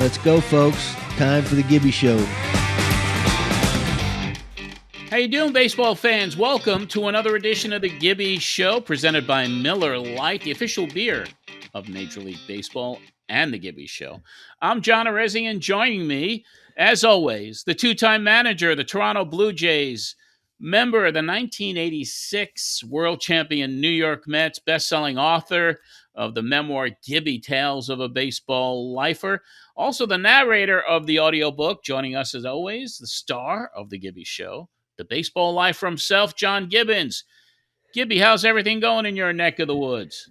Let's go, folks. Time for the Gibby Show. How you doing, baseball fans? Welcome to another edition of the Gibby Show, presented by Miller Lite, the official beer of Major League Baseball and the Gibby Show. I'm John Arezzi, and joining me, as always, the two-time manager of the Toronto Blue Jays, member of the 1986 World Champion New York Mets, best-selling author of the memoir Gibby Tales of a Baseball Lifer, also the narrator of the audiobook, joining us as always, the star of the Gibby Show, the baseball lifer himself, John Gibbons. Gibby, how's everything going in your neck of the woods?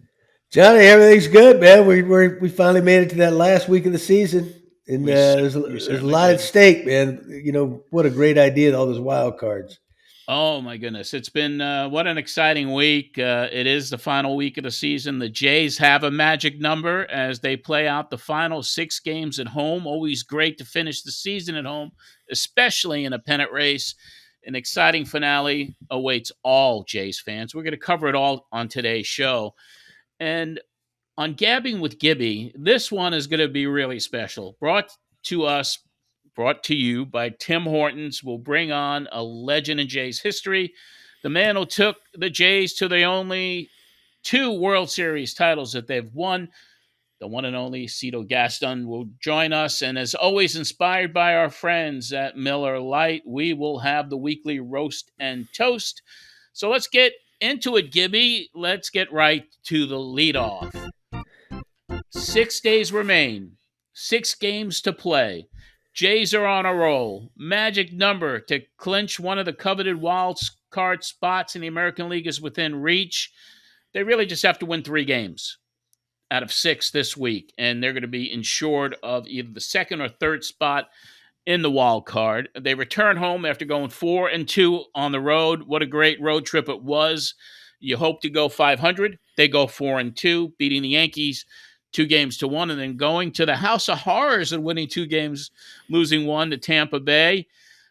Johnny, everything's good, man. We finally made it to that last week of the season, and there's a lot at stake, man. You know, what a great idea, all those wild cards. Oh, my goodness. It's been what an exciting week. It is the final week of the season. The Jays have a magic number as they play out the final 6 games at home. Always great to finish the season at home, especially in a pennant race. An exciting finale awaits all Jays fans. We're going to cover it all on today's show. And on Gabbing with Gibby, this one is going to be really special. Brought to you by Tim Hortons. We'll bring on a legend in Jays history, the man who took the Jays to the only 2 World Series titles that they've won. The one and only Cito Gaston will join us. And as always, inspired by our friends at Miller Lite, we will have the weekly roast and toast. So let's get into it, Gibby. Let's get right to the leadoff. 6 days remain, 6 games to play. Jays are on a roll. Magic number to clinch one of the coveted wild card spots in the American League is within reach. They really just have to win 3 games out of 6 this week, and they're going to be insured of either the 2nd or 3rd spot in the wild card. They return home after going 4-2 on the road. What a great road trip it was. You hope to go 500. They go 4-2, beating the Yankees 2-1, and then going to the House of Horrors and winning 2 games, losing 1 to Tampa Bay.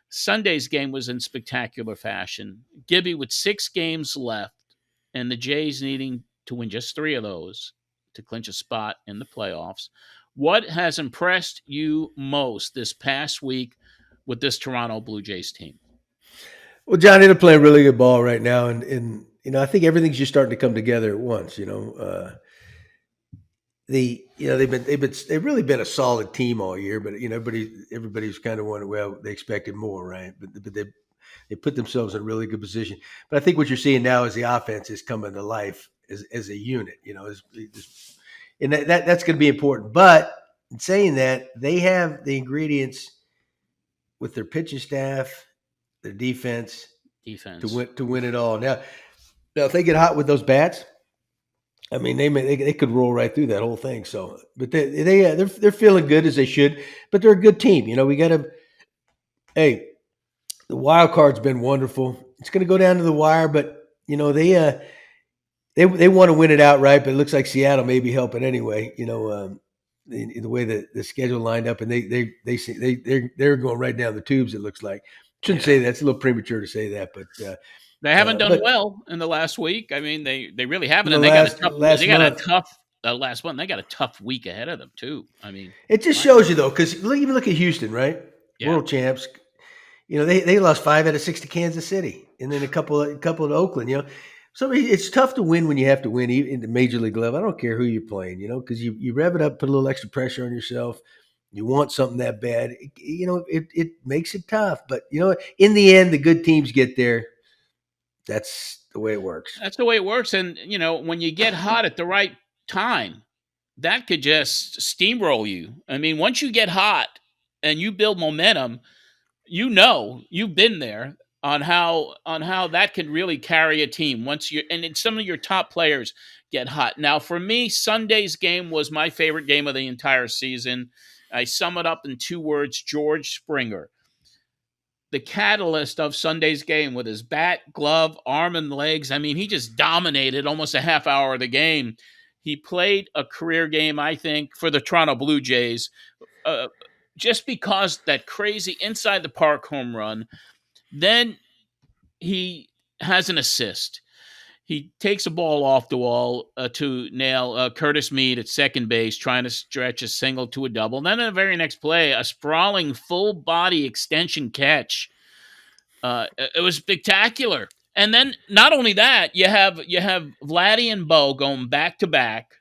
Sunday's game was in spectacular fashion. Gibby with 6 games left, and the Jays needing to win just 3 of those to clinch a spot in the playoffs. What has impressed you most this past week with this Toronto Blue Jays team? Well, Johnny, they're playing really good ball right now, and you know, I think everything's just starting to come together at once. You know, they've really been a solid team all year, but you know, everybody's kind of wondering, well, they expected more, right? But they put themselves in a really good position. But I think what you're seeing now is the offense is coming to life as a unit. You know, and that's going to be important. But in saying that, they have the ingredients with their pitching staff, their defense to win it all. Now if they get hot with those bats, I mean, they could roll right through that whole thing. So, but they're feeling good as they should. But they're a good team. You know, we got to. Hey, the wild card's been wonderful. It's going to go down to the wire, but you know they want to win it outright. But it looks like Seattle may be helping anyway. You know, the way the schedule lined up, and they're going right down the tubes. It looks like. Shouldn't say that. It's a little premature to say that, but. They haven't done well in the last week. I mean, they really haven't, and they got a tough week ahead of them too. I mean, it just shows you though, because even look at Houston, right? Yeah. World champs. You know, they lost 5 out of 6 to Kansas City, and then a couple to Oakland. You know, so it's tough to win when you have to win in the major league level. I don't care who you're playing, you know, because you rev it up, put a little extra pressure on yourself. You want something that bad, you know, it makes it tough. But you know, in the end, the good teams get there. That's the way it works. That's the way it works. And, you know, when you get hot at the right time, that could just steamroll you. I mean, once you get hot and you build momentum, you know, you've been there on how that can really carry a team and some of your top players get hot. Now, for me, Sunday's game was my favorite game of the entire season. I sum it up in 2 words: George Springer. The catalyst of Sunday's game with his bat, glove, arm, and legs. I mean, he just dominated almost a half hour of the game. He played a career game, I think, for the Toronto Blue Jays, just because that crazy inside the park home run. Then he has an assist. He takes a ball off the wall to nail Curtis Mead at second base, trying to stretch a single to a double. And then in the very next play, a sprawling full body extension catch. It was spectacular. And then not only that, you have Vladdy and Bo going back to back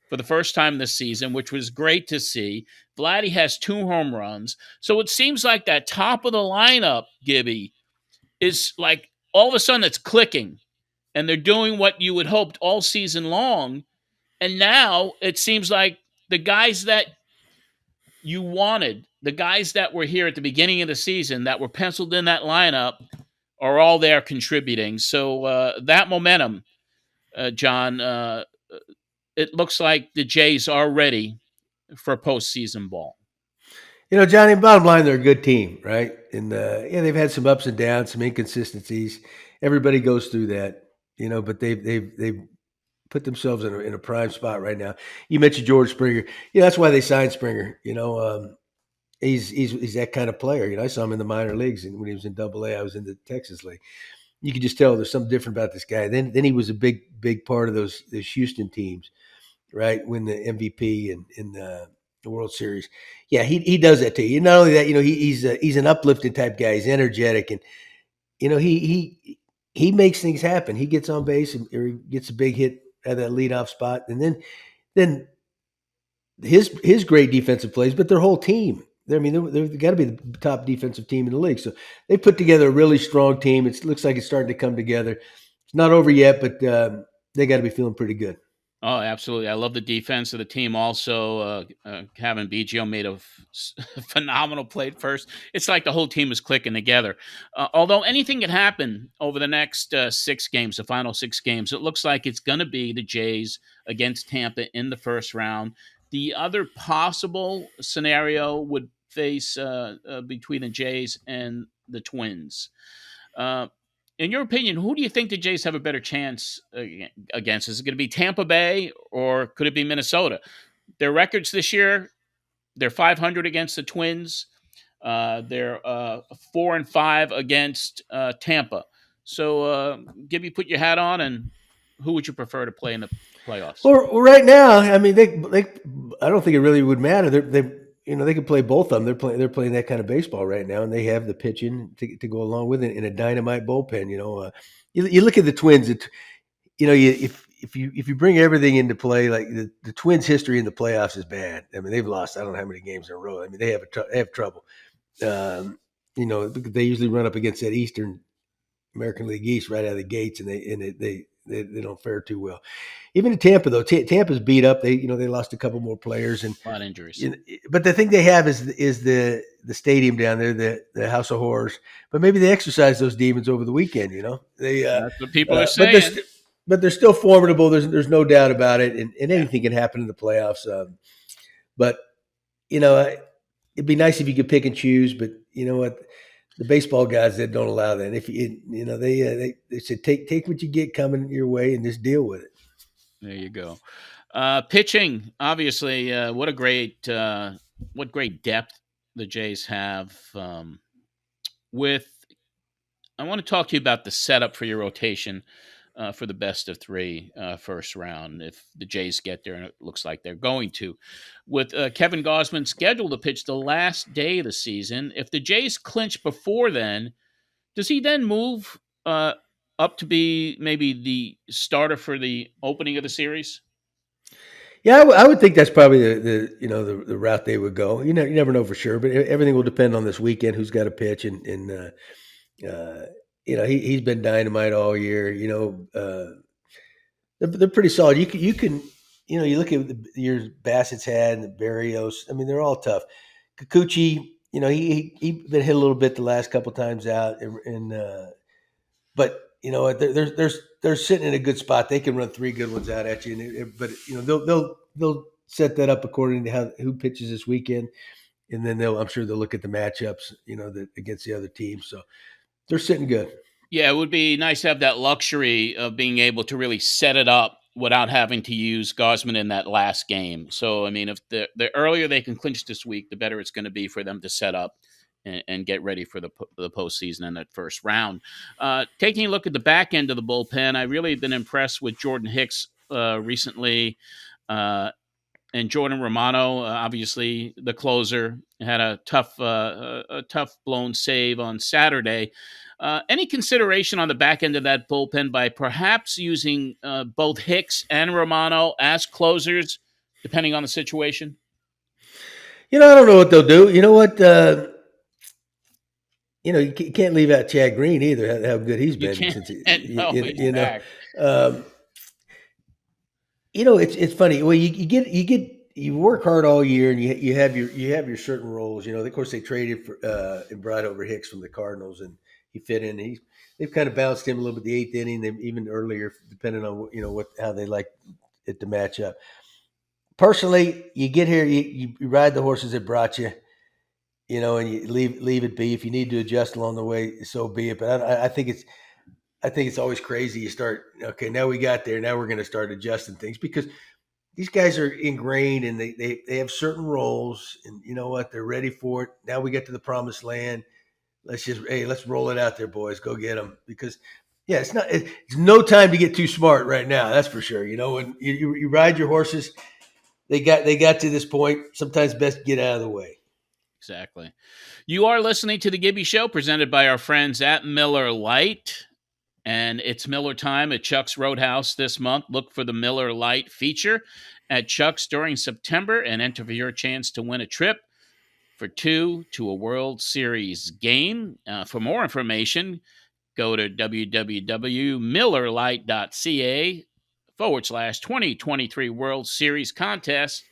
for the first time this season, which was great to see. Vladdy has 2 home runs. So it seems like that top of the lineup, Gibby, is like all of a sudden it's clicking and they're doing what you would hoped all season long. And now it seems like the guys that you wanted, the guys that were here at the beginning of the season that were penciled in that lineup, are all there contributing. So that momentum, John, it looks like the Jays are ready for postseason ball. Johnny, bottom line, they're a good team, right? And yeah, they've had some ups and downs, some inconsistencies. Everybody goes through that, but they've put themselves in a prime spot right now. You mentioned George Springer. Yeah, that's why they signed Springer. He's that kind of player. I saw him in the minor leagues, and when he was in Double A, I was in the Texas League. You could just tell there's something different about this guy. Then he was a big part of those Houston teams, right? Win the MVP and in the World Series. Yeah, he does that to you. Not only that, he's an uplifting type guy. He's energetic, and he makes things happen. He gets on base or he gets a big hit at that leadoff spot, and then his great defensive plays, but their whole team. They've got to be the top defensive team in the league. So they put together a really strong team. It looks like it's starting to come together. It's not over yet, but they got to be feeling pretty good. Oh, absolutely. I love the defense of the team also. Kevin Biggio made a phenomenal play at first. It's like the whole team is clicking together. Although anything can happen over the next 6 games, the final 6 games, it looks like it's going to be the Jays against Tampa in the first round. The other possible scenario would face between the Jays and the Twins. Uh, in your opinion, who do you think the Jays have a better chance against? Is it going to be Tampa Bay or could it be Minnesota? Their records this year, they're 500 against the Twins. They're 4-5 against Tampa. So, Gibby, put your hat on, and who would you prefer to play in the playoffs? Well, right now, I mean, they I don't think it really would matter. They can play both of them. They're playing that kind of baseball right now, and they have the pitching to go along with it in a dynamite bullpen. You look at the Twins. If you bring everything into play, like the Twins' history in the playoffs is bad. I mean, they've lost I don't know how many games in a row. I mean, they have trouble. They usually run up against that Eastern American League East right out of the gates, and they don't fare too well. Even in Tampa, though, Tampa's beat up. They lost a couple more players and a lot of injuries. But the thing they have is the stadium down there, the House of Horrors. But maybe they exercise those demons over the weekend. That's what people are saying. But they're still formidable. There's no doubt about it, and anything can happen in the playoffs. But it'd be nice if you could pick and choose. But you know what? The baseball guys that don't allow that. If they said take what you get coming your way and just deal with it. There you go. Pitching, obviously, what great depth the Jays have. I want to talk to you about the setup for your rotation for the best of 3 first round. If the Jays get there, and it looks like they're going to, with Kevin Gausman scheduled to pitch the last day of the season. If the Jays clinch before then, does he then move up to be maybe the starter for the opening of the series? Yeah, I would think that's probably the route they would go. You never know for sure, but everything will depend on this weekend. Who's got a pitch, and he's been dynamite all year. They're pretty solid. You can you look at the years Bassett's had and the Barrios. I mean, they're all tough. Kikuchi, he been hit a little bit the last couple times out, but they're sitting in a good spot. They can run 3 good ones out at you, but they'll set that up according to who pitches this weekend, and then I'm sure they'll look at the matchups, against the other teams. So they're sitting good. Yeah, it would be nice to have that luxury of being able to really set it up without having to use Gausman in that last game. So, I mean, if the earlier they can clinch this week, the better it's going to be for them to set up and get ready for the postseason and that first round. Taking a look at the back end of the bullpen, I really been impressed with Jordan Hicks recently. And Jordan Romano, obviously the closer, had a tough blown save on Saturday. Any consideration on the back end of that bullpen by perhaps using both Hicks and Romano as closers, depending on the situation? I don't know what they'll do. You know what? You can't leave out Chad Green either. How good he's You been can't. since No, he's back. Um, it's funny. Well, you work hard all year, and you have your certain roles. Of course, they traded for and brought over Hicks from the Cardinals, and he fit in. They've kind of bounced him a little bit the eighth inning, even earlier, depending on how they like it to match up. Personally, you get here, you ride the horses that brought you, and you leave it be. If you need to adjust along the way, so be it. But I think it's always crazy. You start, okay, now we got there. Now we're going to start adjusting things because these guys are ingrained and they have certain roles, and you know what? They're ready for it. Now we get to the promised land. Let's roll it out there, boys. Go get them. Because it's no time to get too smart right now. That's for sure. When you ride your horses, they got to this point. Sometimes best get out of the way. Exactly. You are listening to the Gibby Show, presented by our friends at Miller Lite. And it's Miller time at Chuck's Roadhouse this month. Look for the Miller Lite feature at Chuck's during September and enter for your chance to win a trip for two to a World Series game. For more information, go to www.millerlite.ca/2023 World Series contest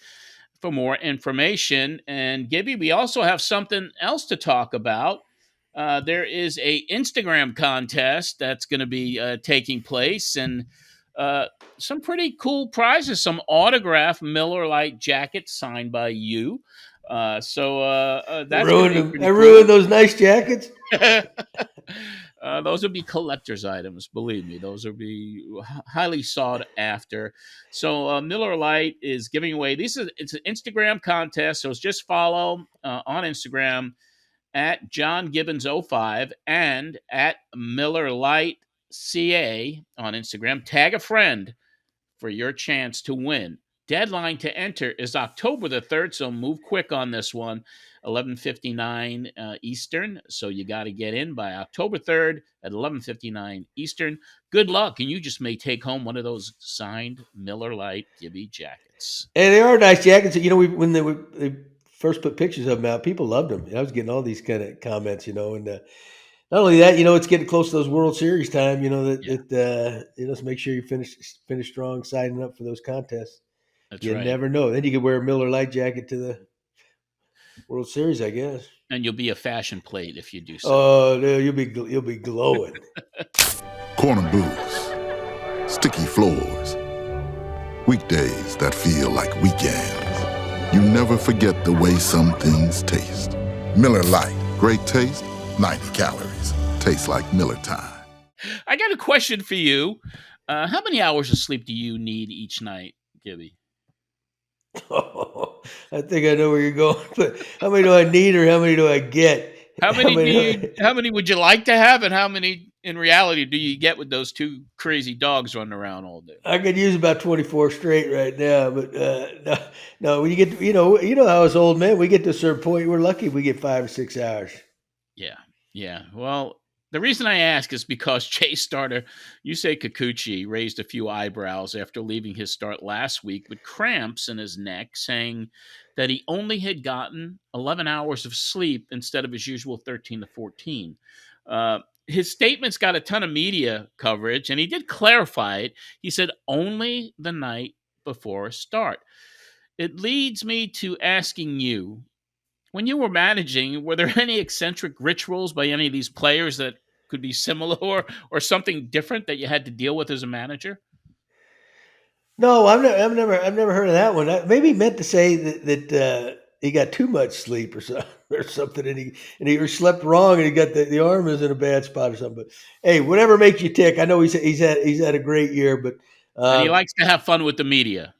for more information. And Gibby, we also have something else to talk about. There is a Instagram contest that's going to be taking place, and some pretty cool prizes, some autographed Miller Lite jackets signed by you. That's I ruined those nice jackets. Those would be collector's items, believe me. Those would be highly sought after. So Miller Lite is giving away it's an Instagram contest, so it's just follow on Instagram at John Gibbons 05 and at Miller Lite CA on Instagram. Tag a friend for your chance to win. Deadline to enter is October the 3rd, so move quick on this one, 11:59 Eastern. So you got to get in by October 3rd at 11:59 Eastern. Good luck, and you just may take home one of those signed Miller Lite Gibby jackets. And they are nice jackets. When they first put pictures of them out, people loved them. I was getting all these kind of comments, and not only that, it's getting close to those World Series time. Let's make sure you finish strong, signing up for those contests. That's you right. never know. Then you could wear a Miller Lite jacket to the World Series, I guess. And you'll be a fashion plate if you do so. Oh, no, you'll be glowing. Corner booths, sticky floors, weekdays that feel like weekends. You never forget the way some things taste. Miller Lite, great taste, 90 calories. Tastes like Miller time. I got a question for you. How many hours of sleep do you need each night, Gibby? Oh, I think I know where you're going. But how many do I need, or how many do I get? How many would you like to have, and how many in reality do you get with those two crazy dogs running around all day? I could use about 24 straight right now, but no. When you get to, how us old men, we get to a certain point, we're lucky if we get 5 or 6 hours. Yeah. Well, the reason I ask is because Chase starter Yusei Kikuchi raised a few eyebrows after leaving his start last week with cramps in his neck, saying that he only had gotten 11 hours of sleep instead of his usual 13 to 14. His statements got a ton of media coverage, and he did clarify it. He said only the night before a start. It leads me to asking you, when you were managing, were there any eccentric rituals by any of these players that could be similar or something different that you had to deal with as a manager? No, I've never heard of that one. Maybe he meant to say that he got too much sleep or something, and he slept wrong, and he got the arm is in a bad spot or something. But hey, whatever makes you tick. I know he's had a great year, but and he likes to have fun with the media.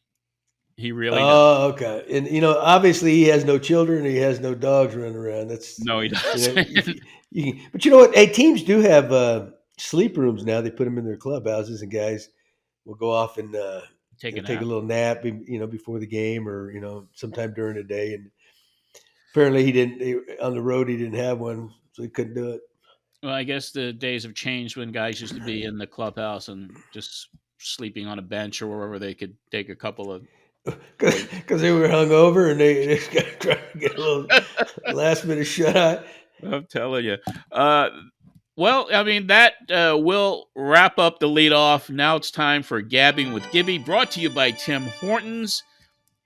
He really does. Oh, okay. And obviously he has no children. He has no dogs running around. That's No, he if doesn't. but you know what? Hey, teams do have sleep rooms now. They put them in their clubhouses, and guys will go off and Take a take a nap. little nap, before the game or sometime during the day. And apparently he didn't on the road. He didn't have one, so he couldn't do it. Well, I guess the days have changed when guys used to be in the clubhouse and just sleeping on a bench or wherever they could take a couple of breaks. Because they were hungover and they just got trying to get a little last minute shut eye. I'm telling you. Well, I mean, that will wrap up the leadoff. Now it's time for Gabbing with Gibby, brought to you by Tim Hortons.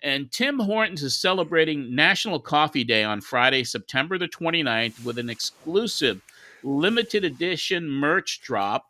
And Tim Hortons is celebrating National Coffee Day on Friday, September the 29th, with an exclusive limited edition merch drop.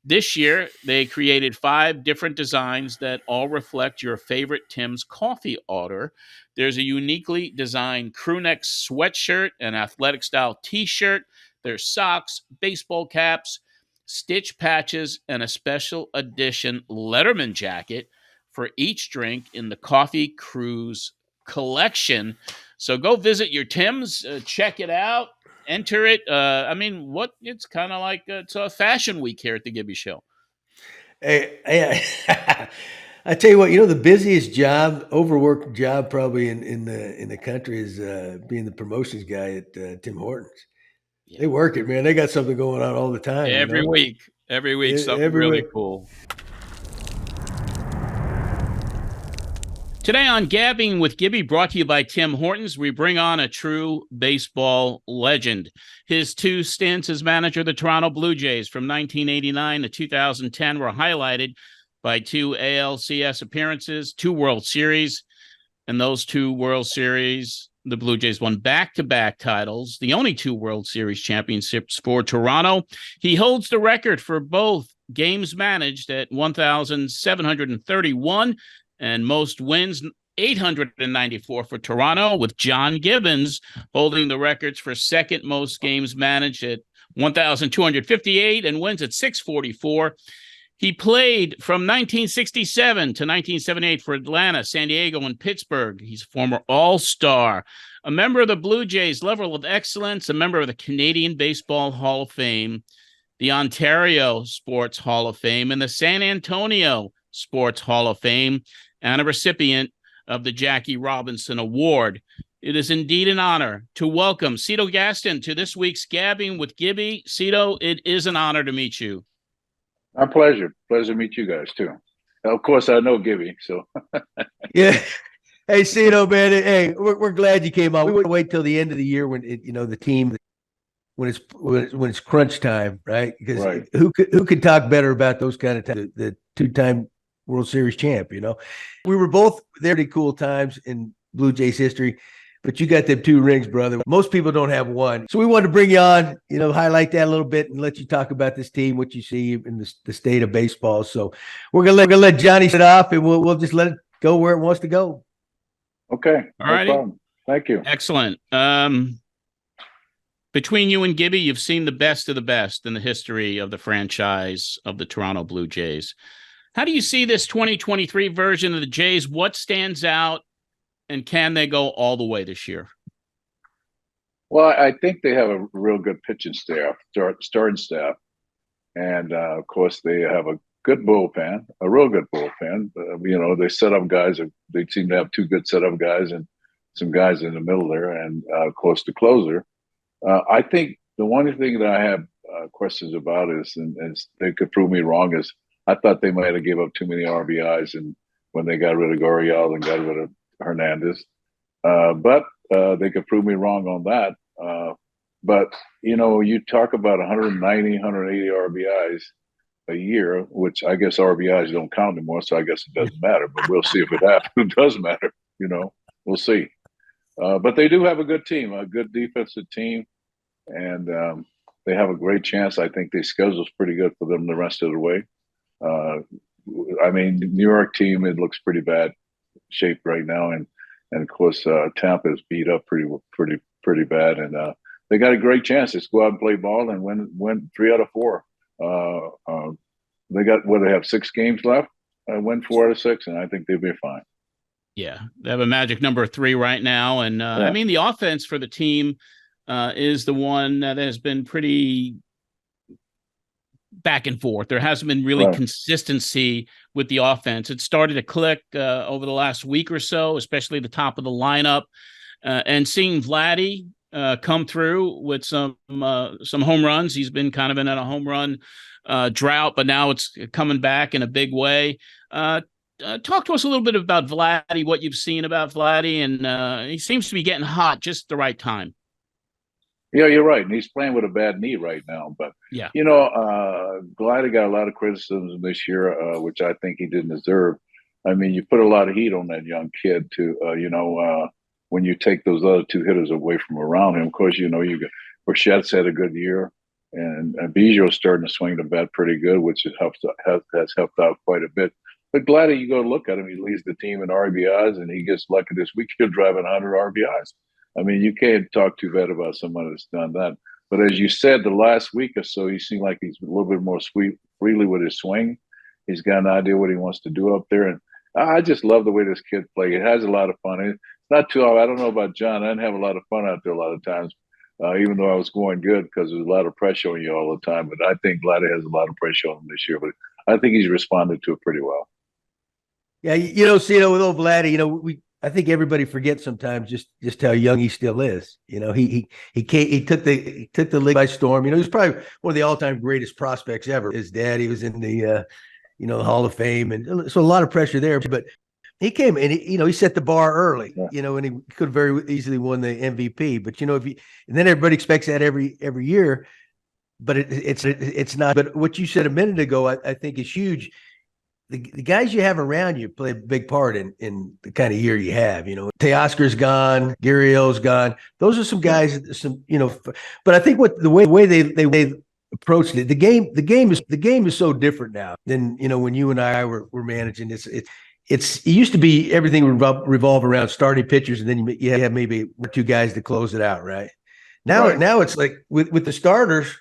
This year, they created 5 different designs that all reflect your favorite Tim's coffee order. There's a uniquely designed crewneck sweatshirt, an athletic style t-shirt. There's socks, baseball caps, stitch patches, and a special edition Letterman jacket for each drink in the Coffee Cruise collection. So go visit your Tim's, check it out, enter it. It's kind of like it's a fashion week here at the Gibby Show. Hey, I tell you what, the busiest job, overworked job probably in the country is being the promotions guy at Tim Hortons. Yeah. They work it, man. They got something going on all the time. Every week, something really cool. Today on Gabbing with Gibby, brought to you by Tim Hortons, we bring on a true baseball legend. His 2 stints as manager of the Toronto Blue Jays from 1989 to 2010 were highlighted by 2 ALCS appearances, 2 World Series, and those 2 World Series, the Blue Jays won back-to-back titles, the only 2 World Series championships for Toronto. He holds the record for both games managed at 1,731 and most wins, 894 for Toronto, with John Gibbons holding the records for second most games managed at 1,258 and wins at 644. He played from 1967 to 1978 for Atlanta, San Diego, and Pittsburgh. He's a former All-Star, a member of the Blue Jays Level of Excellence, a member of the Canadian Baseball Hall of Fame, the Ontario Sports Hall of Fame, and the San Antonio Sports Hall of Fame, and a recipient of the Jackie Robinson Award. It is indeed an honor to welcome Cito Gaston to this week's Gabbing with Gibby. Cito, it is an honor to meet you. My pleasure. Pleasure to meet you guys, too. Of course, I know Gibby, so. Yeah. Hey, Cito, man. Hey, we're glad you came on. We would wait till the end of the year when the team, when it's crunch time, right? Because right. Who could talk better about those kind of times? The 2-time World Series champ, We were both there. Pretty cool times in Blue Jays history, but you got them 2 rings, brother. Most people don't have one. So we wanted to bring you on, highlight that a little bit and let you talk about this team, what you see in the state of baseball. So we're gonna let Johnny set off, and we'll just let it go where it wants to go. Okay. All right. No problem. Thank you. Excellent. Between you and Gibby, you've seen the best of the best in the history of the franchise of the Toronto Blue Jays. How do you see this 2023 version of the Jays? What stands out, and can they go all the way this year? Well, I think they have a real good pitching staff, starting staff. And, of course, they have a good bullpen, a real good bullpen. They set up guys. They seem to have 2 good setup guys and some guys in the middle there, and, of course, the closer. I think the one thing that I have questions about is, and they could prove me wrong, is I thought they might have gave up too many RBIs and when they got rid of Gurriel and got rid of Hernandez. But they could prove me wrong on that. But, you talk about 190, 180 RBIs a year, which I guess RBIs don't count anymore, so I guess it doesn't matter. But we'll see if it happens. It does matter, We'll see. But they do have a good team, a good defensive team, and they have a great chance. I think their schedule's pretty good for them the rest of the way. The New York team, it looks pretty bad shape right now, and of course Tampa is beat up pretty bad, and they got a great chance. Just go out and play ball and win 3 out of 4. They have 6 games left. Win 4 out of 6, and I think they'll be fine. Yeah, they have a magic number 3 right now. And I mean, the offense for the team is the one that has been pretty back and forth. There hasn't been really consistency with the offense. It started to click over the last week or so, especially the top of the lineup. And seeing Vladdy come through with some home runs. He's been kind of in a home run drought, but now it's coming back in a big way. Talk to us a little bit about Vladdy, what you've seen about Vladdy, and he seems to be getting hot just at the right time. Yeah, you're right. And he's playing with a bad knee right now. But, yeah, Vladdy got a lot of criticism this year, which I think he didn't deserve. I mean, you put a lot of heat on that young kid when you take those other 2 hitters away from around him. Of course, you got Burchett's had a good year, and Biggio's starting to swing the bat pretty good, which has helped out quite a bit. But Vladdy, you go look at him, he leads the team in RBIs, and he gets lucky this week. He'll drive 100 RBIs. I mean, you can't talk too bad about someone that's done that. But as you said, the last week or so, he seemed like he's a little bit more freely with his swing. He's got an idea what he wants to do up there. And I just love the way this kid plays. It has a lot of fun. It's not too – I don't know about John. I didn't have a lot of fun out there a lot of times, even though I was going good because there's a lot of pressure on you all the time. But I think Vladdy has a lot of pressure on him this year. But I think he's responded to it pretty well. Yeah, Cito, with old Vladdy, I think everybody forgets sometimes just how young he still is. He took the league by storm. He was probably one of the all-time greatest prospects ever. His dad, he was in the Hall of Fame, and so a lot of pressure there. But he came and he set the bar early. Yeah. And he could have very easily won the MVP. But and then everybody expects that every year. But it's not. But what you said a minute ago, I think is huge. The guys you have around you play a big part in the kind of year you have. Teoscar's gone, Gurriel's gone. Those are some guys. But I think the way they approached it, the game is so different now than when you and I were managing. It used to be everything would revolve around starting pitchers, and then you have maybe 1 or 2 guys to close it out. Right now, it's like with the starters.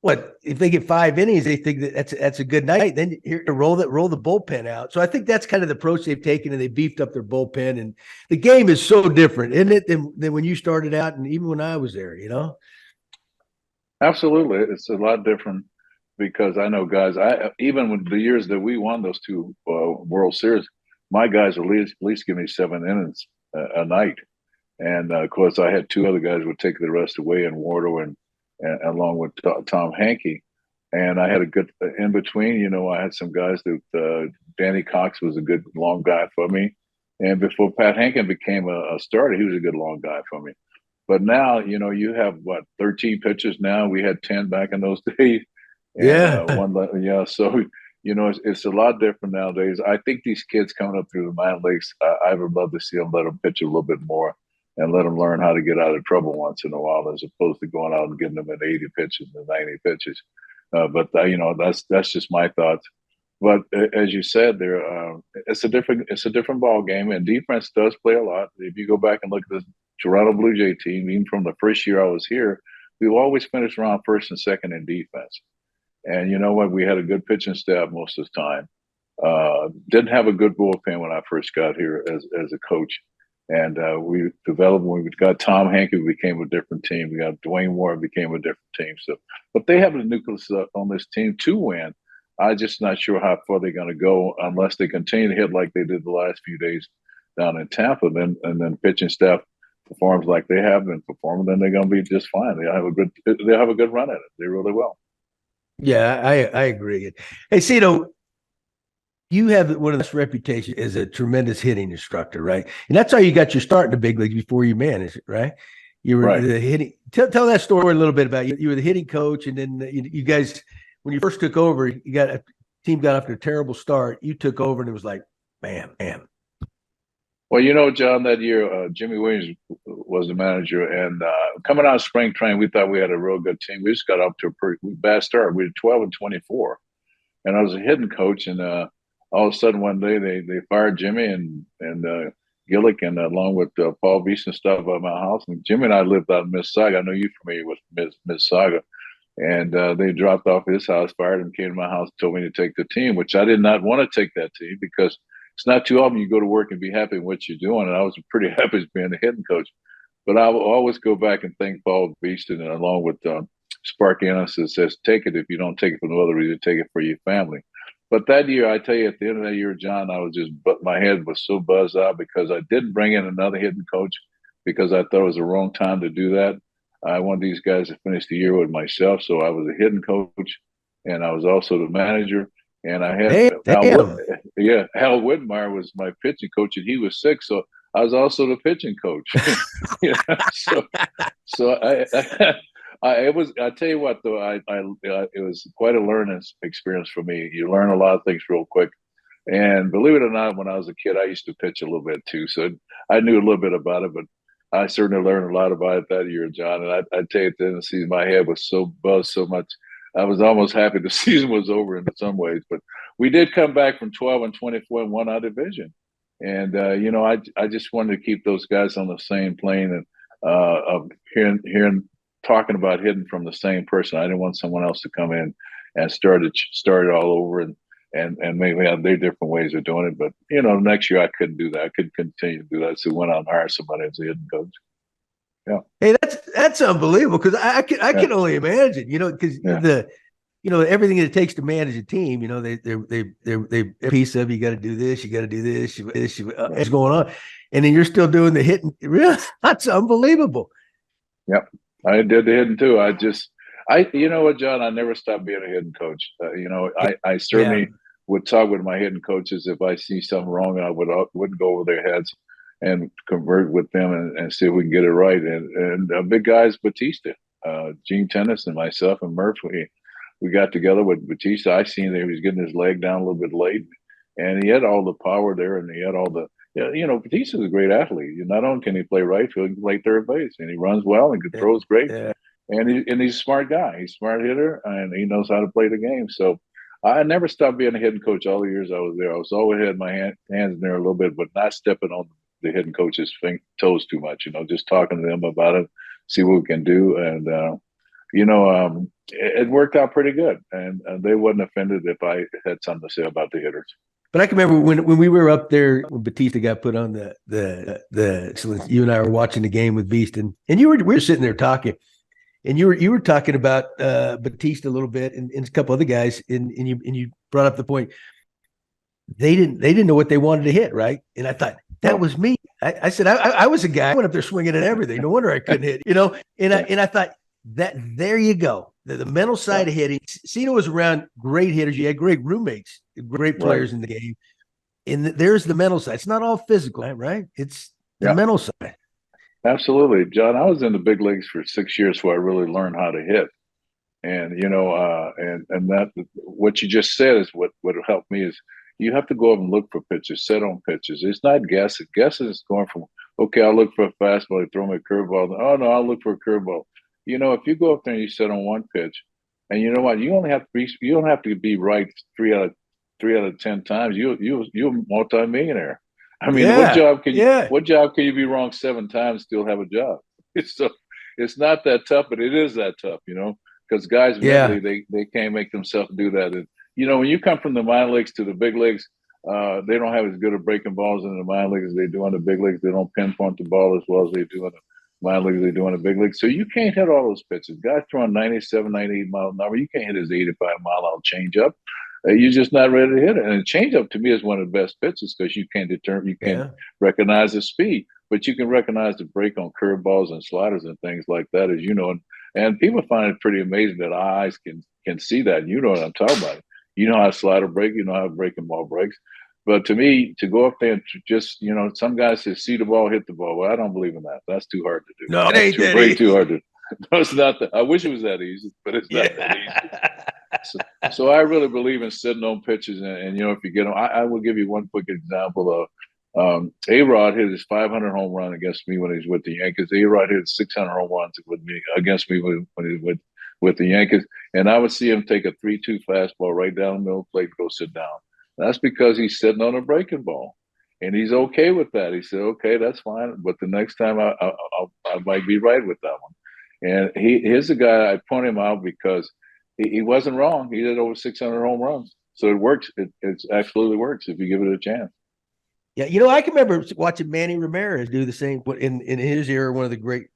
What if they get 5 innings? They think that's a good night. Then here to roll the bullpen out. So I think that's kind of the approach they've taken, and they beefed up their bullpen. And the game is so different, isn't it, than when you started out, and even when I was there. Absolutely, it's a lot different because I know guys. Even with the years that we won those 2 World Series, my guys at least give me 7 innings a night, and of course I had 2 other guys would take the rest away, and Wardo and along with Tom Hankey. And I had a good in between. I had some guys that Danny Cox was a good long guy for me. And before Pat Hankin became a starter, he was a good long guy for me. But now, you have 13 pitchers now. We had 10 back in those days. And, so, it's a lot different nowadays. I think these kids coming up through the minor leagues, I would love to see them let them pitch a little bit more and let them learn how to get out of trouble once in a while, as opposed to going out and getting them at 80 pitches and 90 pitches. But that's just my thoughts. But as you said, it's a different ball game, and defense does play a lot. If you go back and look at the Toronto Blue Jay team, even from the first year I was here, we've always finished around first and second in defense. And you know what? We had a good pitching staff most of the time. Didn't have a good bullpen when I first got here as a coach. And we developed, when we got Tom Hankey, we became a different team. We got Dwayne Moore, became a different team. So, but they have a nucleus on this team to win. I'm just not sure how far they're going to go unless they continue to hit like they did the last few days down in Tampa. And then pitching staff performs like they have been performing, then they're going to be just fine. They'll have a good run at it. They really will. Yeah, I agree. Hey, Cito, you have one of the best reputation as a tremendous hitting instructor, right? And that's how you got your start in the big leagues before you managed it, right? You were the hitting. Tell that story a little bit about you. You were the hitting coach, and then you guys, when you first took over, team got off to a terrible start. You took over, and it was like, bam, bam. Well, John, that year, Jimmy Williams was the manager, and coming out of spring training, we thought we had a real good team. We just got up to a pretty bad start. We were 12-24, and I was a hitting coach, and all of a sudden one day they fired Jimmy and Gillick, and along with Paul Beeson and stuff at my house. And Jimmy and I lived out in Mississauga. I know you're familiar with Mississauga. And they dropped off his house, fired him, came to my house, told me to take the team, which I did not want to take that team because it's not too often you go to work and be happy with what you're doing. And I was pretty happy as being a hitting coach. But I will always go back and thank Paul Beeston, and along with Sparky Ennis, that says, take it if you don't take it for no other reason, take it for your family. But that year, I tell you, at the end of that year, John, I was just, but my head was so buzzed out because I didn't bring in another hitting coach because I thought it was the wrong time to do that. I wanted these guys to finish the year with myself. So I was a hitting coach, and I was also the manager. And I had Hal Whitmire was my pitching coach, and he was sick. So I was also the pitching coach. So I tell you what, though, it was quite a learning experience for me. You learn a lot of things real quick. And believe it or not, when I was a kid, I used to pitch a little bit too. So I knew a little bit about it, but I certainly learned a lot about it that year, John. And I tell you, at the end of the season, my head was so buzzed so much. I was almost happy the season was over in some ways. But we did come back from 12-24 and won our division. And, I just wanted to keep those guys on the same plane and of hearing talking about hitting from the same person. I didn't want someone else to come in and start it all over and maybe have their different ways of doing it. But, next year I couldn't do that. I couldn't continue to do that. So went out and hired somebody as a hitting coach. Yeah. Hey, that's unbelievable because I can only imagine, because everything that it takes to manage a team, they piece of you got to do this, you got to do this, what's going on, and then you're still doing the hitting. Really, that's unbelievable. Yep, I did the hitting too. You know what, John? I never stopped being a hitting coach. I certainly would talk with my hitting coaches if I see something wrong. I wouldn't go over their heads and convert with them and see if we can get it right. And big guys, Batista, Gene Tennis, and myself and Murph, we got together with Batista. I seen that he was getting his leg down a little bit late, and he had all the power there, and he had all the. Batista's a great athlete. Not only can he play right field, he can play third base, and he runs well and throws great. Yeah. And he's a smart guy. He's a smart hitter, and he knows how to play the game. So I never stopped being a hitting coach all the years I was there. I was always had my hands in there a little bit, but not stepping on the hitting coach's toes too much. Just talking to them about it, see what we can do, and it worked out pretty good. And they wasn't offended if I had something to say about the hitters. But I can remember when we were up there when Batista got put on the excellence. You and I were watching the game with Beeston, and we were sitting there talking. And you were talking about Batista a little bit and a couple other guys, and you brought up the point they didn't know what they wanted to hit, right? And I thought that was me. I said I was a guy. I went up there swinging at everything. No wonder I couldn't hit, And I thought that there you go, the mental side of hitting. Cito was around great hitters. You had great roommates, great players in the game, and there's the mental side. It's not all physical, right? It's the mental side. Absolutely, John. I was in the big leagues for 6 years where I really learned how to hit. And, and that what you just said is what helped me is you have to go up and look for pitches, set on pitches. It's not guessing. Guessing is going from, okay, I'll look for a fastball, throw me a curveball. Oh, no, I'll look for a curveball. If you go up there and you set on one pitch, and you know what, you don't have to be right 3 out of 10 times. You're a multimillionaire. I mean, what job can you be wrong 7 times and still have a job? So it's not that tough, but it is that tough, because guys mentally they can't make themselves do that. And when you come from the minor leagues to the big leagues, they don't have as good of breaking balls in the minor leagues as they do in the big leagues. They don't pinpoint the ball as well as they do in the minor leagues. They do in the big leagues. So you can't hit all those pitches. Guys throwing 97, 98 miles an hour. You can't hit his 85-mile-an-hour changeup. You're just not ready to hit it. And a changeup to me is one of the best pitches because you can't recognize the speed, but you can recognize the break on curveballs and sliders and things like that, as you know. And people find it pretty amazing that our eyes can see that. You know what I'm talking about. You know how a slider break, you know how a breaking ball breaks. But to me, to go up there and just, some guys say, see the ball, hit the ball. Well, I don't believe in that. That's too hard to do. No, it ain't that easy. Too hard to. No, it's not that. I wish it was that easy, but it's not that easy. So I really believe in sitting on pitches, and if you get them, I will give you one quick example of A-Rod hit his 500 home run against me when he was with the Yankees. A-Rod hit 600 home runs against me when he was with the Yankees, and I would see him take a 3-2 fastball right down the middle of the plate, go sit down. That's because he's sitting on a breaking ball, and he's okay with that. He said, "Okay, that's fine, but the next time I might be right with that one." And here's a guy I point him out because he wasn't wrong. He did over 600 home runs. So it works. It absolutely works if you give it a chance. Yeah, I can remember watching Manny Ramirez do the same in his era, one of the great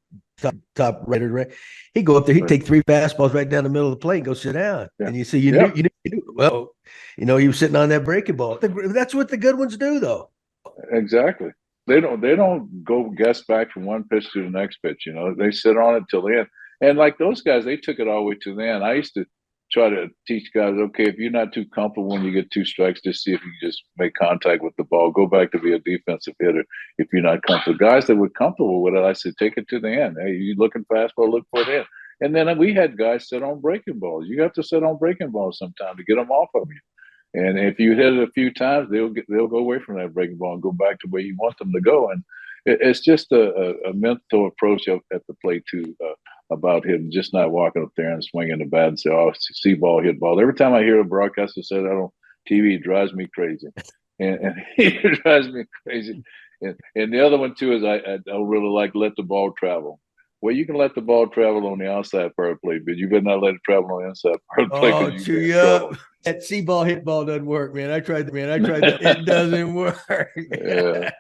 top writers, right? He'd go up there, he'd take 3 fastballs right down the middle of the plate and go sit down. Yeah. And you see, you knew, well, he was sitting on that breaking ball. That's what the good ones do, though. Exactly. They don't go guess back from one pitch to the next pitch. They sit on it till the end. And like those guys, they took it all the way to the end. I used to try to teach guys, okay, if you're not too comfortable when you get 2 strikes, just see if you can just make contact with the ball. Go back to be a defensive hitter if you're not comfortable. Guys that were comfortable with it, I said, take it to the end. Hey, you looking fastball, look for it in. And then we had guys sit on breaking balls. You have to sit on breaking balls sometime to get them off of you. And if you hit it a few times, they'll go away from that breaking ball and go back to where you want them to go. And it's just a mental approach at the plate too, about him just not walking up there and swinging the bat and say, "Oh, see ball, hit ball." Every time I hear a broadcaster say that on TV, it drives me crazy, and it drives me crazy. And the other one too is I don't really like let the ball travel. Well, you can let the ball travel on the outside part of the plate, but you better not let it travel on the inside part of the plate. Oh, chew you up. That see ball, hit ball doesn't work, man. I tried that. It doesn't work. Yeah.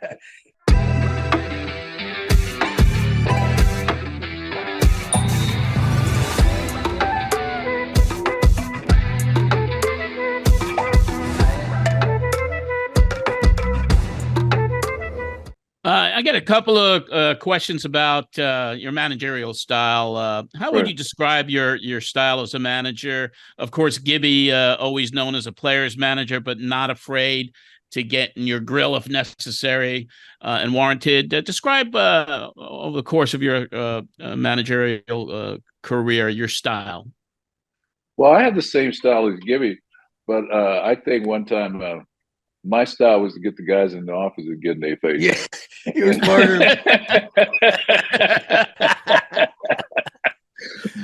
I got a couple of questions about your managerial style. How would you describe your style as a manager? Of course, Gibby, always known as a player's manager, but not afraid to get in your grill if necessary and warranted. Describe over the course of your managerial career, your style. Well, I had the same style as Gibby, but I think one time my style was to get the guys in the office and get in their face. Yeah, he was smarter.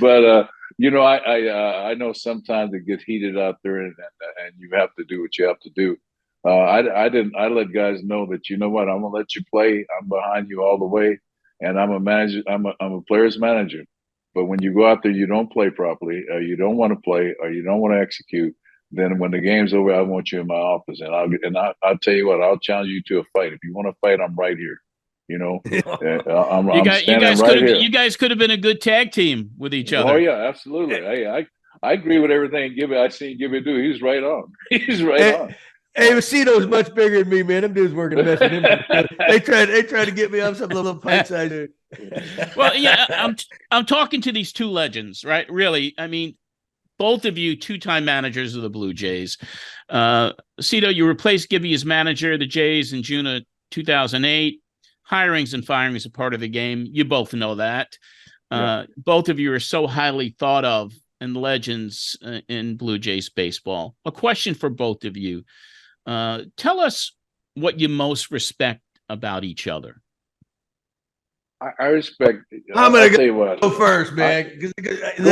But I know sometimes it gets heated out there, and you have to do what you have to do. I let guys know that, you know what, I'm gonna let you play. I'm behind you all the way, and I'm a manager. I'm a player's manager. But when you go out there, you don't play properly, or you don't want to play, or you don't want to execute. Then when the game's over, I want you in my office, and I'll tell you what, I'll challenge you to a fight. If you want to fight, I'm right here. I'm standing right here. You guys could have been a good tag team with each other. Oh yeah, absolutely. Hey, I agree with everything Gibby. I seen Gibby do. He's right on. He's right on. Hey, Cito's much bigger than me, man. Them dudes working the mess with him. They try to get me up some little pint size. Well, yeah, I'm talking to these two legends, right? Really, I mean, both of you, 2-time managers of the Blue Jays. Cito, you replaced Gibby as manager of the Jays in June of 2008. Hirings and firings are part of the game. You both know that. Both of you are so highly thought of and legends in Blue Jays baseball. A question for both of you. Tell us what you most respect about each other. I respect. I'm going to go first, man. Go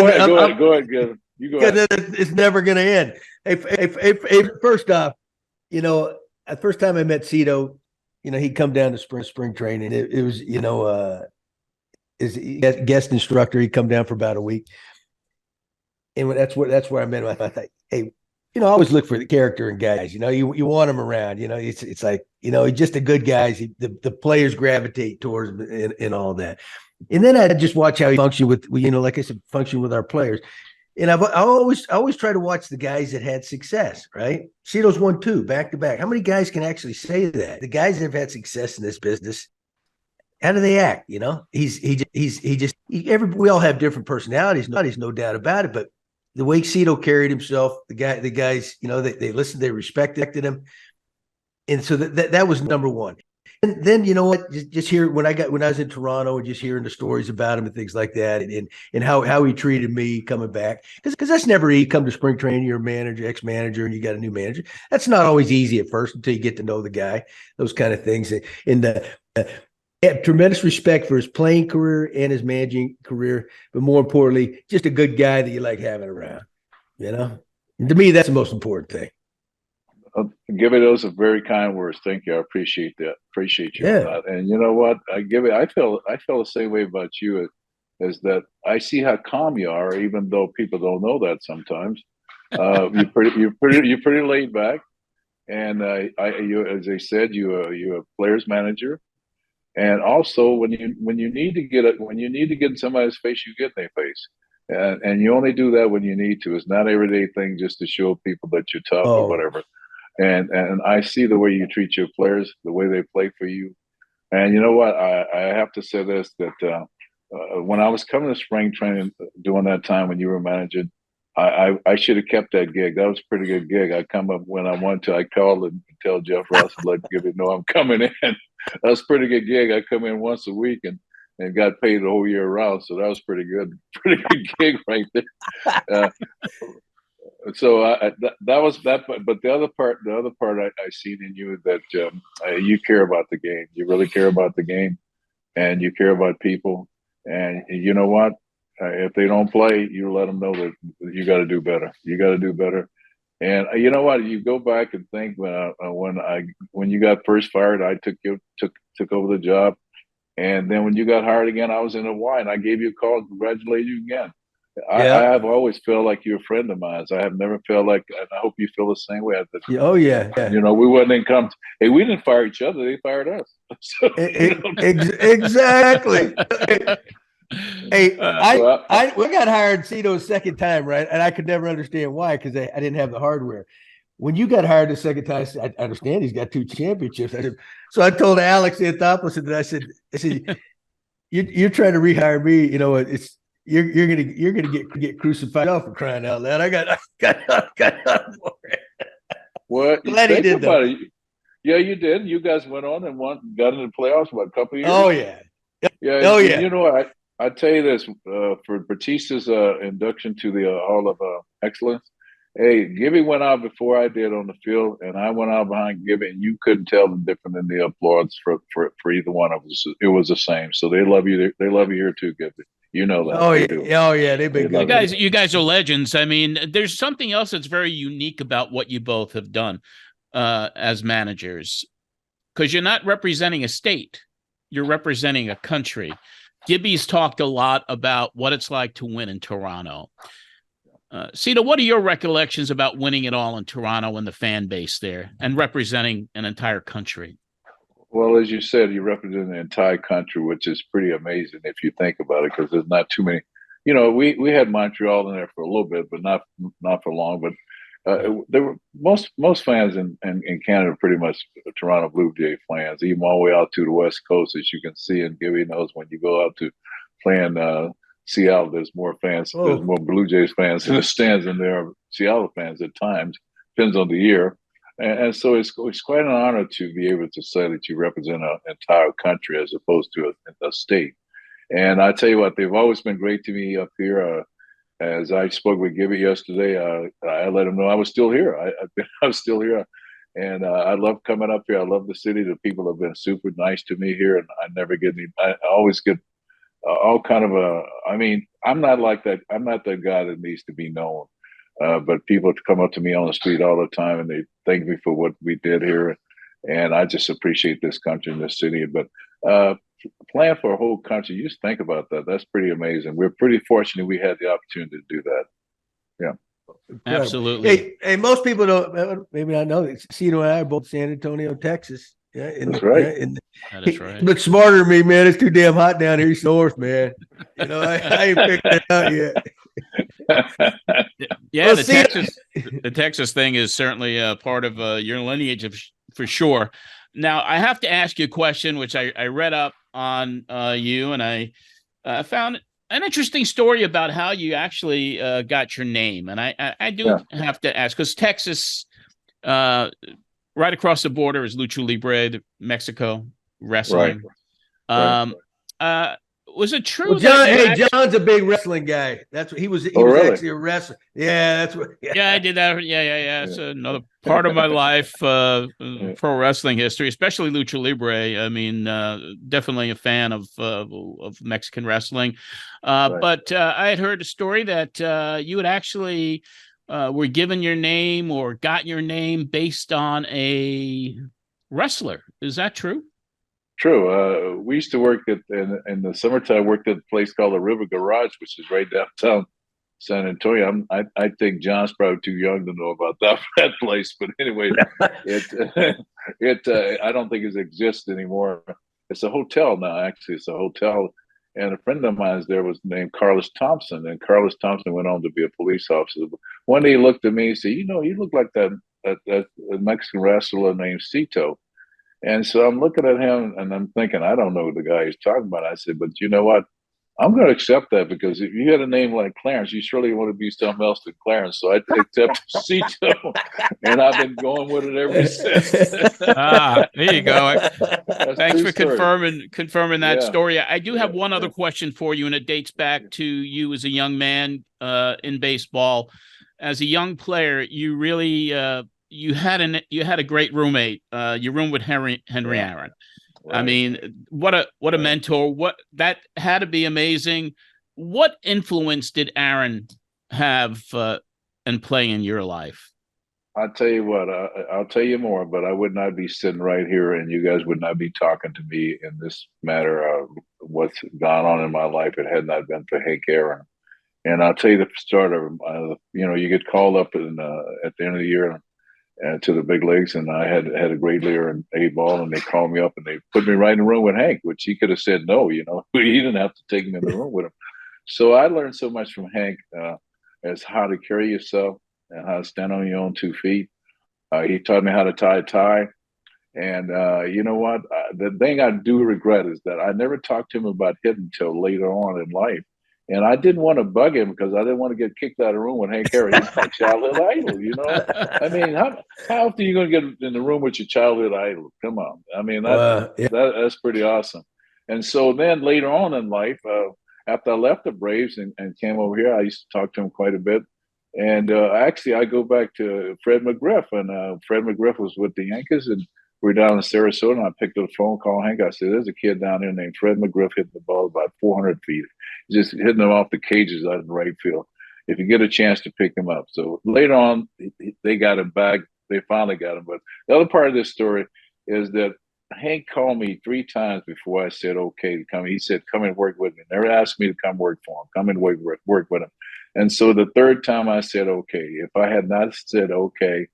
ahead, Gabbin. You go ahead. It's never going to end. Hey, first off, the first time I met Cito, he'd come down to spring training. It was, his guest instructor. He'd come down for about a week, and that's where I met him. I thought, hey, I always look for the character in guys. You want him around. It's like he's just a good guy. The players gravitate towards him and all that. And then I just watch how he function with, like I said, function with our players. And I always try to watch the guys that had success, right? Cito's won 2 back to back. How many guys can actually say that? The guys that have had success in this business, how do they act? We all have different personalities, no doubt about it. But the way Cito carried himself, the guys, they listened, they respected him, and so that was number one. And then just hear when I was in Toronto and just hearing the stories about him and things like that, and how he treated me coming back, because that's never easy. Come to spring training, you're a manager, ex-manager, and you got a new manager. That's not always easy at first until you get to know the guy. Those kind of things, and have tremendous respect for his playing career and his managing career, but more importantly, just a good guy that you like having around. And to me, that's the most important thing. Gibby, those are very kind words. Thank you. I appreciate that. Appreciate you. Yeah. And you know what, Gibby, I feel the same way about you. Is that I see how calm you are, even though people don't know that sometimes. You're pretty laid back, and as they said, you're a players manager, and also when you need to get in somebody's face, you get in their face, and you only do that when you need to. It's not an everyday thing just to show people that you're tough or Oh, whatever. And I see the way you treat your players, the way they play for you. And you know what? I have to say this, that when I was coming to spring training during that time when you were managing, I should have kept that gig. That was a pretty good gig. I come up when I wanted to. I called and tell Jeff Ross, let Gibby know I'm coming in. That was a pretty good gig. I come in once a week and got paid the whole year round. So that was pretty good gig right there. So that was that. But the other part I seen in you is that you care about the game. You really care about the game, and you care about people. And you know what? If they don't play, you let them know that you got to do better. You got to do better. And you know what? You go back and think when you got first fired, I took over the job, and then when you got hired again, I was in Hawaii, and I gave you a call, congratulate you again. I yeah. have always felt like you're a friend of mine. So I have never felt like, and I hope you feel the same way. Oh, yeah. You know, we wouldn't come. Hey, we didn't fire each other; they fired us. So, Exactly. Hey, Uh, we got hired Cito's second time, right? And I could never understand why, because I didn't have the hardware. When you got hired the second time, I understand he's got 2 championships. So I told Alex Anthopoulos that I said, you're trying to rehire me. You know, you're gonna get crucified for crying out loud. I got on for it. What? Glad he did that. Yeah, you did. You guys went on and got into the playoffs. What, a couple of years? Oh yeah. Yeah. Oh yeah. You know, I tell you this, for Batista's induction to the Hall of Excellence. Hey, Gibby went out before I did on the field, and I went out behind Gibby, and you couldn't tell the difference in the applause for either one of us. It was the same. So they love you. They love you here too, Gibby. You know that. Oh yeah. Oh yeah. They've been good. you guys are legends. I mean, there's something else that's very unique about what you both have done as managers, because you're not representing a state, you're representing a country. Gibby's talked a lot about what it's like to win in Toronto. Cito, what are your recollections about winning it all in Toronto and the fan base there and representing an entire country? Well, as you said, you represent the entire country, which is pretty amazing if you think about it, because there's not too many. You know, we had Montreal in there for a little bit, but not for long. But there were most fans in Canada are pretty much Toronto Blue Jay fans, even all the way out to the West Coast, as you can see. And Gibby knows when you go out to playing Seattle, there's more fans, there's more Blue Jays fans in the stands than there are Seattle fans at times. Depends on the year. And so it's quite an honor to be able to say that you represent an entire country as opposed to a state. And I tell you what, they've always been great to me up here. As I spoke with Gibby yesterday, I let him know I was still here. I was still here. And I love coming up here. I love the city. The people have been super nice to me here. And I never get I always get all kind of I mean, I'm not like that. I'm not that guy that needs to be known. But people come up to me on the street all the time and they thank me for what we did here. And I just appreciate this country and this city. But playing for a whole country, you just think about that. That's pretty amazing. We're pretty fortunate we had the opportunity to do that. Yeah. Incredible. Absolutely. Hey, most people don't, maybe I know that Cito and I are both San Antonio, Texas. Yeah, that's right. That is right. But smarter than me, man. It's too damn hot down here north, man. You know, I ain't figured it out yet. Yeah, well, the Texas thing is certainly a part of your lineage for sure. Now, I have to ask you a question, which I read up on you, and I found an interesting story about how you actually got your name. And I do have to ask, because Texas, right across the border is Lucha Libre, Mexico wrestling. Right. Was it true? Well, John's a big wrestling guy. That's what he was. He was really? Actually a wrestler. Yeah, that's what. Yeah, I did that. Yeah. It's another part of my life, pro wrestling history, especially Lucha Libre. I mean, definitely a fan of Mexican wrestling. But I had heard a story that you had actually were given your name or got your name based on a wrestler. Is that true? True. We used to work in the summertime. I worked at a place called the River Garage, which is right downtown San Antonio. I think John's probably too young to know about that place. But anyway, I don't think it exists anymore. It's a hotel now. Actually, it's a hotel. And a friend of mine there was named Carlos Thompson, and Carlos Thompson went on to be a police officer. One day he looked at me and said, you look like that Mexican wrestler named Cito. And so I'm looking at him and I'm thinking, I don't know the guy he's talking about. I said, but you know what? I'm going to accept that, because if you had a name like Clarence, you surely want to be something else than Clarence. So I accept Cito, and I've been going with it ever since. There you go. Thanks for story. confirming that story. I do have one other question for you, and it dates back to you as a young man in baseball. As a young player, you really you had a great roommate. You roomed with Henry Aaron. Right. I mean, what a mentor. What that had to be amazing. What influence did Aaron have and play in your life? I'll tell you what, I'll tell you more, but I would not be sitting right here and you guys would not be talking to me in this matter of what's gone on in my life. It had not been for Hank Aaron. And I'll tell you the start of, you get called up at the end of the year to the big leagues, and I had a great year in A-ball, and they called me up and they put me right in the room with Hank, which he could have said no, he didn't have to take me in the room with him. So I learned so much from Hank as how to carry yourself and how to stand on your own 2 feet. He taught me how to tie a tie. And you know what? The thing I do regret is that I never talked to him about hitting until later on in life. And I didn't want to bug him because I didn't want to get kicked out of the room with Hank Aaron. He's my childhood idol, I mean, how often are you going to get in the room with your childhood idol? Come on. I mean, that's pretty awesome. And so then later on in life, after I left the Braves and came over here, I used to talk to him quite a bit. And actually, I go back to Fred McGriff. And Fred McGriff was with the Yankees. And we were down in Sarasota. And I picked up the phone, called Hank. I said, there's a kid down there named Fred McGriff hitting the ball about 400 feet. Just hitting them off the cages out in right field. If you get a chance to pick him up. So later on, they got him back. They finally got him. But the other part of this story is that Hank called me 3 times before I said okay to come. He said, come and work with me. Never asked me to come work for him. Come and work with him. And so the third time I said okay. If I had not said okay,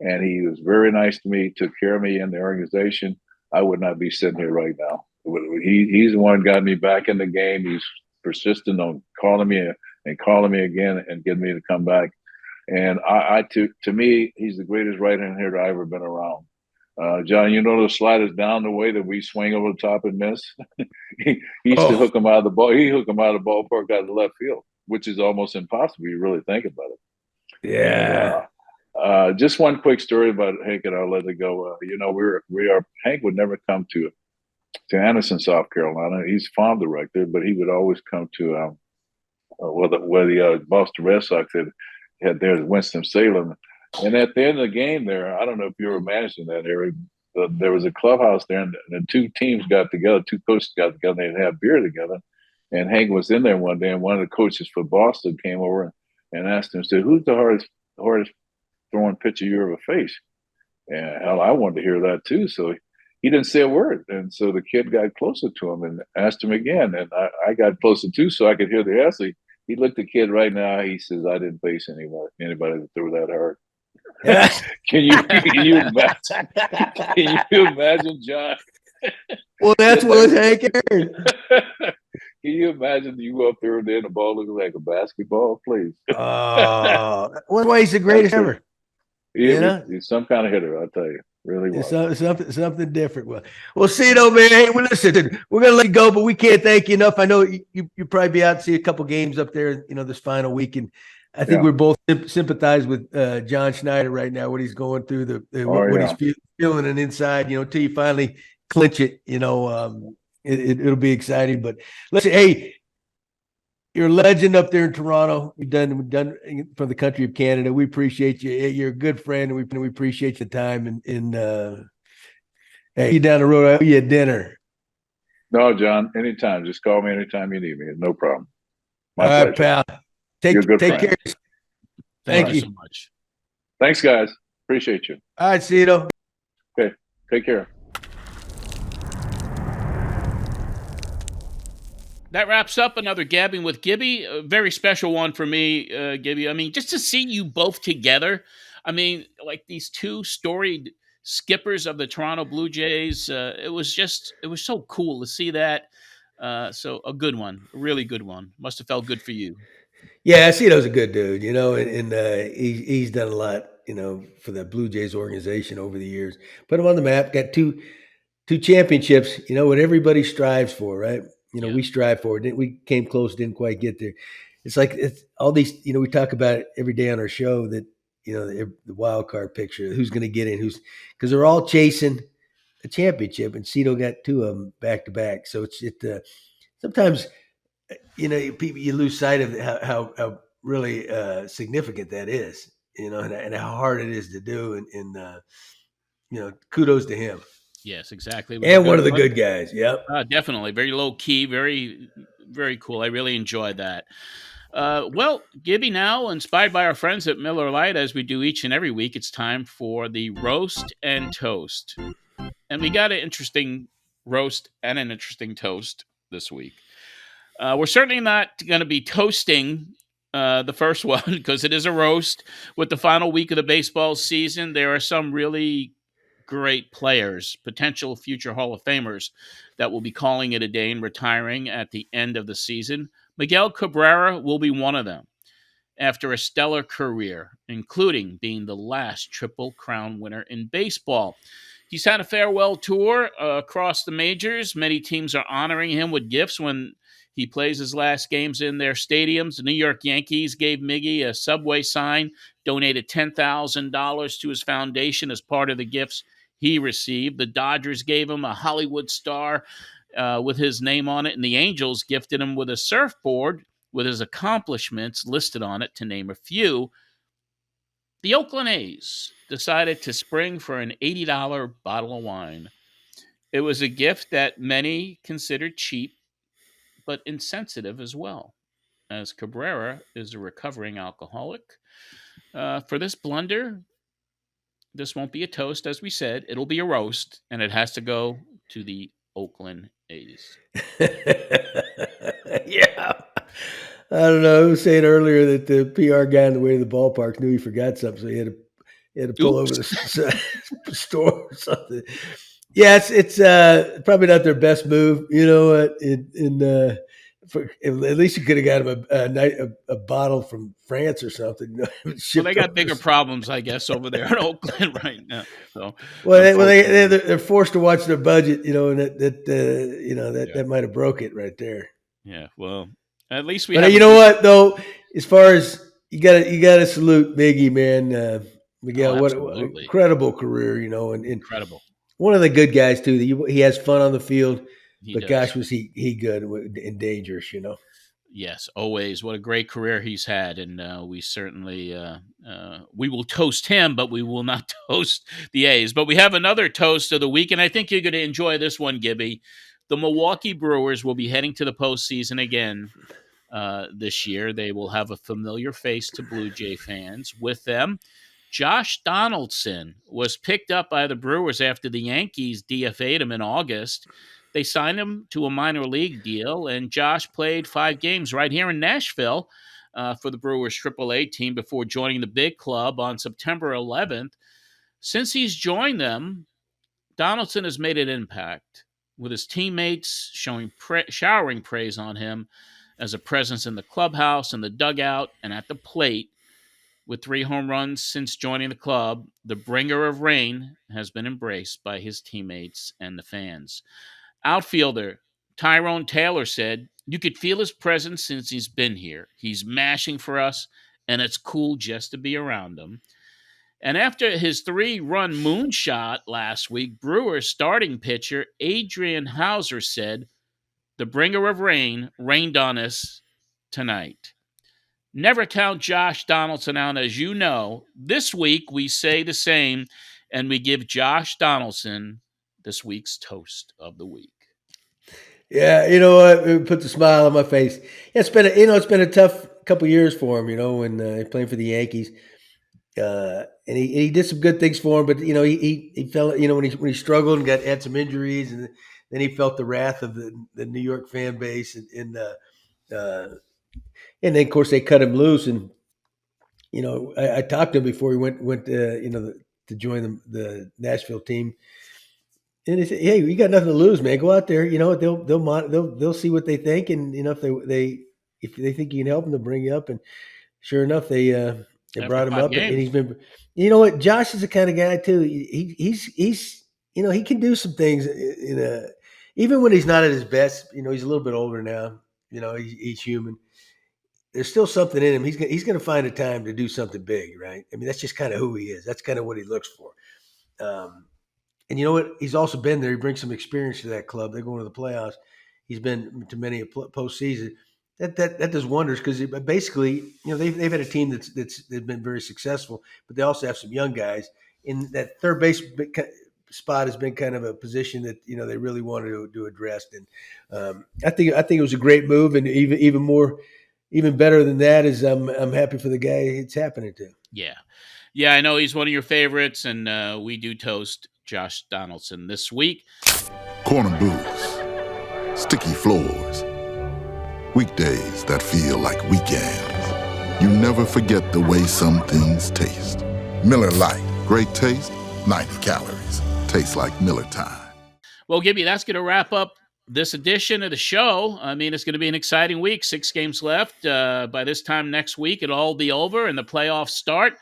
and he was very nice to me, took care of me in the organization, I would not be sitting here right now. He's the one who got me back in the game. He's persistent on calling me again and getting me to come back. And to me, he's the greatest right-hand hitter I've ever been around. John, the sliders down the way that we swing over the top and miss. he used to hook them out of the ball. He hooked them out of the ballpark out of the left field, which is almost impossible. You really think about it. Yeah. And, just one quick story about Hank, and I'll let it go. Hank would never come to Anderson, South Carolina. He's farm director, but he would always come to where the Boston Red Sox had there at Winston-Salem. And at the end of the game there, I don't know if you were managing that area, there was a clubhouse there, and the 2 teams got together, 2 coaches got together, and they'd have beer together. And Hank was in there one day, and one of the coaches for Boston came over and asked him, said, who's the hardest throwing pitcher you ever faced? And hell, I wanted to hear that too. So he didn't say a word. And so the kid got closer to him and asked him again. And I got closer too, so I could hear the answer. He looked at the kid right now. He says, I didn't face anybody that threw that hard. Can you imagine? Can you imagine, John? Well, that's what Hank Aaron. Can you imagine you go up there and then the ball looking like a basketball, please? Well, why he's the greatest ever. He's some kind of hitter, I'll tell you. Really was. Something different. Well, Cito, man, hey, well, listen, we're going to let you go, but we can't thank you enough. I know you probably be out to see a couple games up there, this final week. And I think we're both sympathize with John Schneider right now, what he's going through, what he's feeling and inside, till you finally clinch it, it'll be exciting. But listen, hey, you're a legend up there in Toronto. We've done for the country of Canada. We appreciate you. You're a good friend, and we appreciate the time. And hey, you down the road, I owe you a dinner. No, John, anytime. Just call me anytime you need me. No problem. My pleasure. All right, pal. Take care. Thank you so much. Thanks, guys. Appreciate you. All right, Cito. Okay. Take care. That wraps up another Gabbing with Gibby. A very special one for me, Gibby. I mean, just to see you both together. I mean, like these two storied skippers of the Toronto Blue Jays. It was so cool to see that. So a good one, a really good one. Must have felt good for you. Yeah, Cito's a good dude, and he's done a lot, for the Blue Jays organization over the years. Put him on the map. Got two championships. What everybody strives for, right? Yeah. We strive for it. We came close, didn't quite get there. It's like it's all these. We talk about it every day on our show that the wild card picture, who's going to get in, because they're all chasing a championship, and Cito got two of them back to back. So sometimes people, you lose sight of how really significant that is, and how hard it is to do, and kudos to him. Yes, exactly. And one of the good guys. Yep. Definitely. Very low key, very, very cool. I really enjoyed that. Well, Gibby, now inspired by our friends at Miller Lite, as we do each and every week, it's time for the roast and toast. And we got an interesting roast and an interesting toast this week. We're certainly not going to be toasting the first one because it is a roast. With the final week of the baseball season, there are some really great players, potential future Hall of Famers, that will be calling it a day and retiring at the end of the season. Miguel Cabrera will be one of them after a stellar career, including being the last Triple Crown winner in baseball. He's had a farewell tour across the majors. Many teams are honoring him with gifts when he plays his last games in their stadiums. The New York Yankees gave Miggy a Subway sign, donated $10,000 to his foundation as part of the gifts he received. The Dodgers gave him a Hollywood star with his name on it, and the Angels gifted him with a surfboard with his accomplishments listed on it, to name a few. The Oakland A's decided to spring for an $80 bottle of wine. It was a gift that many considered cheap, but insensitive as well, as Cabrera is a recovering alcoholic. For this blunder, this won't be a toast, as we said. It'll be a roast, and it has to go to the Oakland A's. Yeah. I don't know. I was saying earlier that the PR guy on the way to the ballpark knew he forgot something, so he had to pull over the store or something. Yeah, it's probably not their best move, at least you could have got him a bottle from France or something. Well, they got bigger problems, I guess, over there in Oakland right now. So, they're forced to watch their budget, and that might have broke it right there. Yeah, well, at least we. But you know what though, as far as you got to salute Miggy, man. Miguel, what an incredible career, and incredible. One of the good guys too. He has fun on the field, but does. Gosh, was he good and dangerous, Yes, always. What a great career he's had, and we certainly we will toast him, but we will not toast the A's. But we have another toast of the week, and I think you're going to enjoy this one, Gibby. The Milwaukee Brewers will be heading to the postseason again this year. They will have a familiar face to Blue Jay fans with them. Josh Donaldson was picked up by the Brewers after the Yankees DFA'd him in August. They signed him to a minor league deal, and Josh played 5 games right here in Nashville for the Brewers AAA team before joining the big club on September 11th. Since he's joined them, Donaldson has made an impact, with his teammates showering praise on him as a presence in the clubhouse, in the dugout, and at the plate. With 3 home runs since joining the club, the bringer of rain has been embraced by his teammates and the fans. Outfielder Tyrone Taylor said, "You could feel his presence since he's been here. He's mashing for us, and it's cool just to be around him." And after his 3-run moonshot last week, Brewers starting pitcher Adrian Hauser said, "The bringer of rain rained on us tonight." Never count Josh Donaldson out, as you know. This week, we say the same, and we give Josh Donaldson this week's toast of the week. Yeah, you know what? It puts a smile on my face. Yeah, it's been a tough couple years for him, when playing for the Yankees. And he did some good things for him, but he fell, when he struggled and had some injuries, and then he felt the wrath of the New York fan base, and then of course they cut him loose. And I talked to him before he went to join the Nashville team. And he said, "Hey, you got nothing to lose, man. Go out there. You know, they'll see what they think, and if they think you can help them, they'll bring you up." And sure enough, they brought him up, and he's been. You know what? Josh is the kind of guy too. He's he can do some things even when he's not at his best. He's a little bit older now. He's human. There's still something in him. He's going to find a time to do something big, right? I mean, that's just kind of who he is. That's kind of what he looks for. And you know what? He's also been there. He brings some experience to that club. They're going to the playoffs. He's been to many a postseason. That does wonders because basically, they've had a team that's been very successful, but they also have some young guys. In that third base spot has been kind of a position that they really wanted to address. And I think it was a great move, and even better than that is I'm happy for the guy it's happening to. Yeah, I know he's one of your favorites, and we do toast Josh Donaldson this week. Corner booths, sticky floors, weekdays that feel like weekends. You never forget the way some things taste. Miller Lite, great taste, 90 calories. Tastes like Miller time. Well, Gibby, that's going to wrap up this edition of the show. I mean, it's going to be an exciting week. 6 games left. By this time next week, it'll all be over and the playoffs start.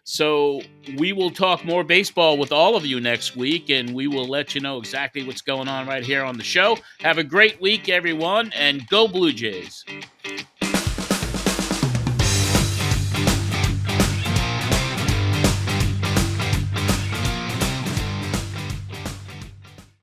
So we will talk more baseball with all of you next week, and we will let you know exactly what's going on right here on the show. Have a great week, everyone, and go Blue Jays.